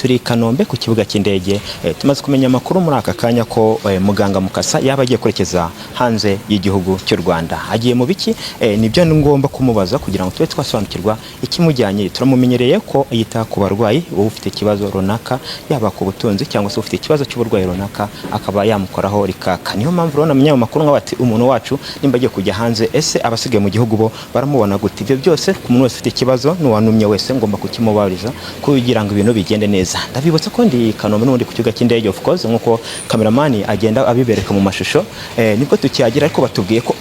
turi Kanombe ku kibuga cy'indege tumaze kumenya amakuru muri aka kanya ko muganga Mukasa yaba agiye kwerekeza hanze y'igihugu cy'u Rwanda. Agiye mu biki? Nibyo ngomba kumubaza kugira ngo tube twasobanukirwa ikimujyanye. Turamumenyereye ko yita ku barwayi ufite ikibazo runaka, yaba ku butunzi cyangwa se ufite ikibazo cy'uburwayi runaka akaba yamukoraho rikaka. Niyo mpamvu rero namenye amakuru nk'abati umuntu wacu nimba agiye kujya hanze, ese abasigaye mu gihugu bo baramubona gute? Ibyo byose ku muntu wese ufite ikibazo n'uwanumye wese ngomba kukimubariza kugira ngo ibintu bigende neza. Ndabibutsa ko ndi Kanombe n'undi ku kibuga cy'indege, of course nkuko cameraman agenda abibereka mu mashusho. Nibwo tukiyagira ariko batubwiye ko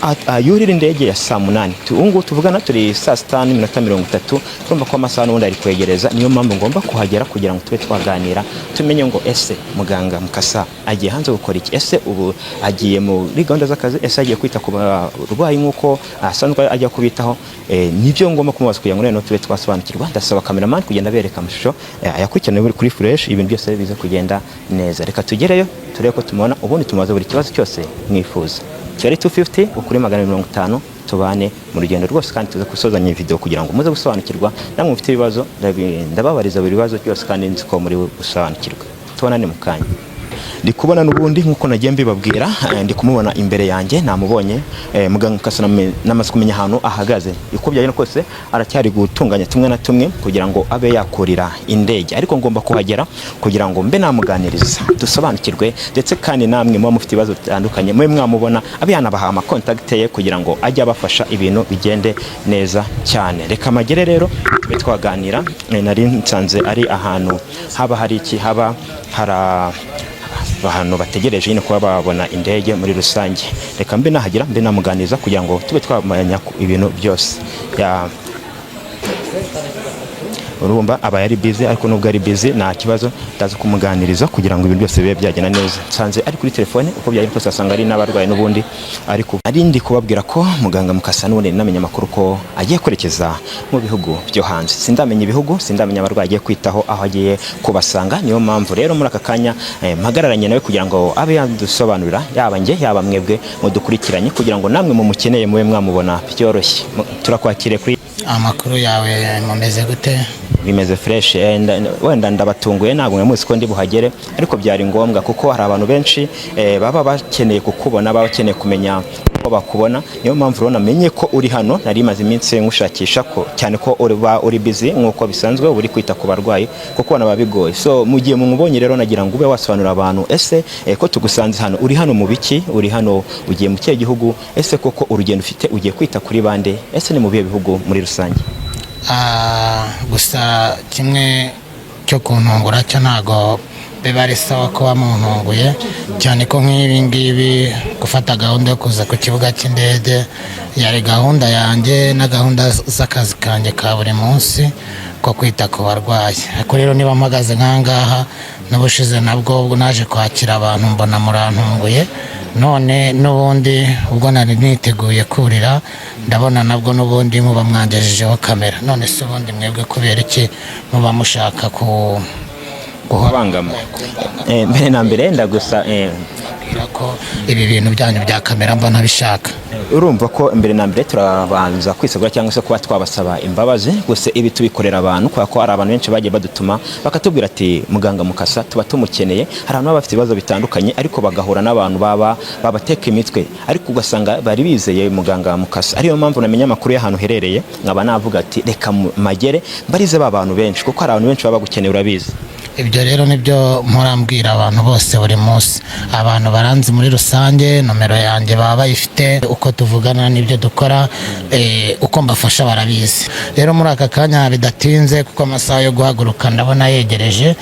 yurira indege ya saa 8. Ubu tuvugana turi saa 6:30. Urumva ko amasaha n'undi ari kwegereza. Niyo mpamvu ngomba kuhagera kugira ngo tube twaganira tumenye ngo ese muganga Mukasa agiye hanze gukora iki, ese ubu agiye muri gahunda z'akazi, ese agiye kwita ku barwayi nkuko asanzwe ajya kubitaho. Nibyo ngomba kumubaza kugira ngo rero tube twasobanukirwa. Ndasaba cameraman kugenda bereka amashusho ayakurikirana kuri fresh, ibintu byose biza kugenda neza. Reka tugereyo turebe ko tumubona, ubundi tumubaza buri kibazo cyose mwifuza. Kigali 250 ukuri 150 tubane mu rugendo rwose, kandi tuze kusozanya iyi video kugira ngo muze gusobanukirwa. Namwe mufite ibibazo ndababariza buri bibazo byose kandi nzi ko muri gusobanukirwa. Tubonane mu kanya. Ndi kubona n'ubundi nkuko nagiye mbibabwira, ndi kumubona imbere yanjye, namubonye muganga Mukasa namaze kumenya ahantu ahagaze. Uko byagenda kose aracyari gutunganya tumwe na tumwe kugira ngo abe yakurira indege, ariko ngomba kuhagera kugira ngo mbe namuganiriza dusobanukirwe, ndetse kandi namwe muba mufite ibibazo bitandukanye mwe mwamubona abe yanabaha ama contact ye kugira ngo ajye abafasha ibintu bigende neza cyane. Reka magere rero tube twaganira. Nari nsanze ari ahantu haba hari iki, haba hara abantu bategereje nyine kuba babona indege muri rusange. Reka mbe nahagira mbe namuganiza kugira ngo tube twamenya ibintu byose. Urumva aba yari busy, ariko nubwo ari busy nta kibazo, ndaza kumuganiriza kugira ngo ibintu byose bibe byagenda neza. Nsanze ari kuri telefone, uko byagenda kose asanga ari n'abarwayi n'ubundi, ariko ari ndi kubabwira ko muganga Mukasa n'ubundi namenye amakuru ko agiye kwerekeza mu bihugu byo hanze. Sindamenya ibihugu, sindamenya abarwayi agiye kwitaho aho agiye kubasanga. Niyo mpamvu rero muri aka kanya mpagararanye nawe kugira ngo abe yadusobanurira, yaba nge yaba mwebwe mudukurikiranye, kugira ngo namwe mumukeneye mube mwamubona byoroshye. Turakwakire kuri amakuru yawe mumeze gute? Bimeze fresh. Wenda ndabatunguye, ntabwo mwamuzi ko ndi buhagere, ariko byari ngombwa kuko hari abantu benshi baba bakeneye kukubona, baba bakeneye kumenya ko bakubona. Niyo mpamvu rero namenye ko uri hano. Nari maze iminsi ngushakisha ko cyane ko uri busy nkuko bisanzwe, uri kwita ku barwayi kuko bana babigoye. So mu gihe mumubonye rero nagira ngo ube wasobanurira abantu, ese ko tugusanze hano, uri hano mu biki, uri hano ugiye mu kihe gihugu, ese koko urugendo ufite ugiye kwita kuri bande, ese ni mu bihe bihugu muri rusange? Gusa kimwe cyo kuntungura cyo ntago biba ari sawa kuba muntunguye, cyane ko nk'ibi ngibi gufata gahunda yo kuza ku kibuga cy'indege yari gahunda yanjye na gahunda z'akazi kanjye ka buri munsi ko kwita ku barwayi. Ariko rero niba mpagaze nk'ahangaha n'ubushize nabwo naje kwakira abantu mbona murantunguye, none n'ubundi ubwo nari niteguye kurira ndabona nabwo n'ubundi muba mwangejejeho kamera. None se ubundi mwebwe kubera iki muba mushaka guhabangama? Mbere na mbere ndagusa ko ibi bintu byanyu bya kamera mba nabishaka. Urumva ko mbere na mbere turabanza kwisegura cyangwa se kuba twabasaba imbabazi. Gusa ibi tubikorera abantu kwa ko hari abantu benshi bagiye badutuma bakatubwira ati muganga Mukasa tuba tumukeneye. Hari abantu bafite ibibazo bitandukanye, ariko bagahura n'abantu babateka imitwe, ariko ugasanga bari bizeye muganga Mukasa. Ariyo mpamvu namenye amakuru y'ahantu herereye, nkaba navuga ati reka magere mbarize abantu benshi, kuko hari abantu benshi baba bagukeneye, urabizi. Ibyo rero nibyo mpora abantu bose buri munsi. Abantu baranzi muri rusange, nomero yanjye baba bayifite, uko tuvugana n'ibyo dukora, uko mbafasha barabizi. Rero muri aka kanya bidatinze kuko amasaha yo guhaguruka ndabona yegereje,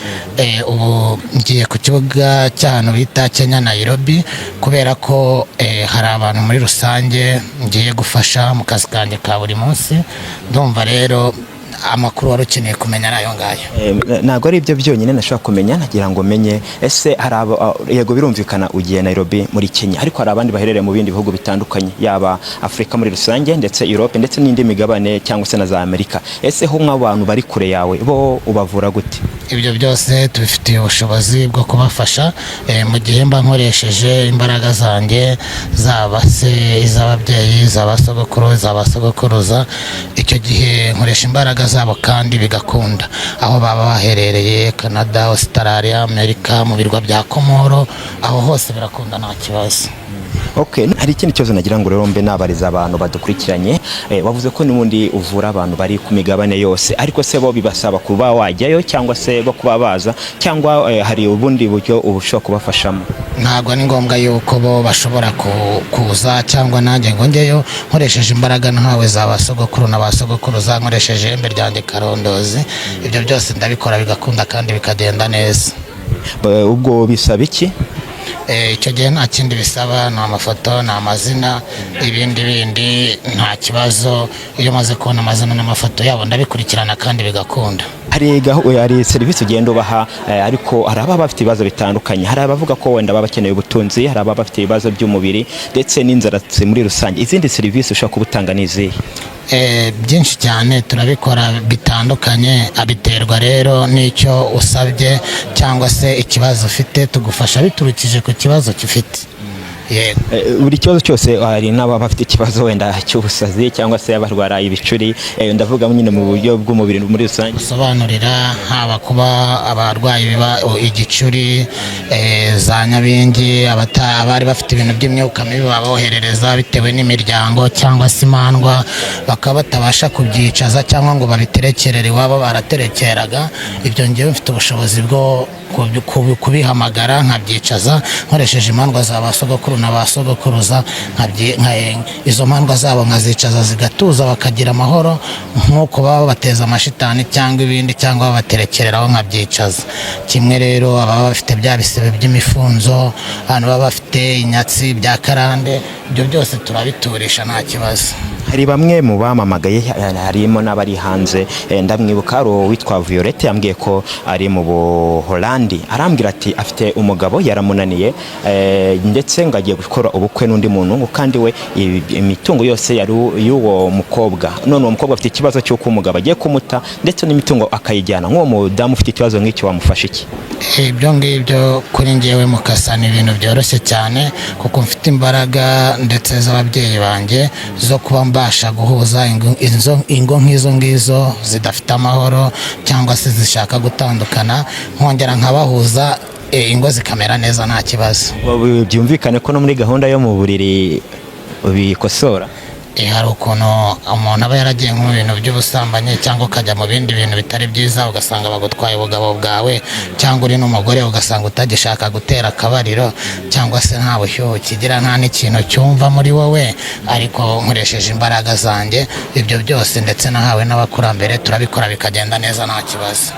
ubu ngiye ku kibuga cy'ahantu bita Kenya Nairobi, kubera ko hari abantu muri rusange ngiye gufasha mu kazi kanjye ka buri munsi. Ndumva rero amakuru wari ukeneye kumenya nayo ngayo. Ntabwo ari ibyo byonyine nashaka kumenya, nagira ngo menye ese hari yego birumvikana ugiye Nairobi muri Kenya, ariko hari abandi baherereye mu bindi bihugu bitandukanye, yaba Afrika muri rusange ndetse Europe ndetse n'indi migabane cyangwa se na za Amerika. Ese ho nk'abantu bari kure yawe bo ubavura gute? Ibyo byose tubifitiye ubushobozi bwo kubafasha mu gihe mba nkoresheje imbaraga zanjye, zaba se iz'ababyeyi, z'abasogokuru, z'abasogokuruza. Icyo gihe nkoresha imbaraga zabo kandi bigakunda aho baba baherereye, Canada, Australia, Amerika, mu birwa bya Komoro, aho hose birakunda nta kibazo. Okay, hari ikindi kibazo nagira ngo rero mbe nabariza abantu badukurikiranye, bavuze ko n'ubundi uvura abantu bari ku migabane yose, ariko se bo bibasaba kuba wajyayo cyangwa se bo kuba baza, cyangwa hari ubundi buryo ubushobora kubafashamo? Ntabwo ni ngombwa yuko bo bashobora kuza cyangwa nanjye ngo njyeyo, nkoresheje imbaraga ntawe za basogokuru na basogokuruza, nkoresheje ihembe ryanjye karondozi, ibyo byose ndabikora bigakunda kandi bikagenda neza. Ubwo bisaba iki? Icyo gihe nta kindi bisaba, ni amafoto, ni amazina, ibindi bindi nta kibazo. Iyo maze kubona amazina n'amafoto yabo ndabikurikirana kandi bigakunda. Hari serivisi ugenda ubaha, ariko hari ababa bafite ibibazo bitandukanye. Hari abavuga ko wenda baba bakeneye ubutunzi, hari ababa bafite ibibazo by'umubiri ndetse n'inzara muri rusange. Izindi serivisi ushobora kubutanga ni izihe? Byinshi cyane turabikora bitandukanye, abiterwa rero n'icyo usabye cyangwa se ikibazo ufite, tugufasha biturukije ku kibazo ufite. Buri kibazo cyose, hari n'ababa bafite ikibazo wenda cy'ubusazi cyangwa se abarwara ibicuri, ndavuga nyine mu buryo bw'umubiri muri rusange. Sobanurira haba kuba abarwayi igicuri, za nyabingi, abari bafite ibintu by'imyuka mibi baboherereza bitewe n'imiryango cyangwa se imandwa, bakaba batabasha kubyicaza cyangwa ngo babiterekerere iwabo baraterekeraga. Ibyo ngewe mfite ubushobozi bwo kubihamagara nkabyicaza nkoresheje imandwa za basogokuru na basogokuruza, izo mandwa zabo nkazicaza zigatuza bakagira amahoro, nk'uko baba bateza amashitani cyangwa ibindi cyangwa babaterekereraho nkabyicaza. Kimwe rero ababa bafite bya bisebe by'imifunzo, abantu baba bafite inyatsi bya karande, ibyo byose turabiturisha nta kibazo. Hari bamwe mu bamamagaye, harimo n'abari hanze, ndamwibuka hari uwitwa Violette yambwiye ko ari mu Buholandi, arambwira ati afite umugabo yaramunaniye, ndetse ngo agiye gukora ubukwe n'undi muntu, kandi we imitungo yose yari y'uwo mukobwa. None uwo mukobwa afite ikibazo cy'uko umugabo agiye kumuta ndetse n'imitungo akayijyana. Nk'uwo mudamu ufite ikibazo nk'icyo wamufasha iki? Ibyo ngibyo kuri njyewe Mukasa ni ibintu byoroshye cyane, kuko mfite imbaraga ndetse z'ababyeyi banjye zo kuba mbasha guhuza ingo nk'izo ngizo zidafite amahoro cyangwa se zishaka gutandukana, nkongera nkabahuza ingo zikamera neza nta kibazo. Byumvikane ko no muri gahunda yo mu buriri bikosora. Hari ukuntu umuntu aba yaragiye mu bintu by'ubusambanyi cyangwa ukajya mu bindi bintu bitari byiza, ugasanga bagutwaye ubugabo bwawe, cyangwa uri n'umugore ugasanga utagishaka gutera akabariro, cyangwa se nta bushyuhe ukigira, nta n'ikintu cyumva muri wowe, ariko nkoresheje imbaraga zanjye ibyo byose ndetse nahawe n'abakurambere turabikora bikagenda neza nta kibazo.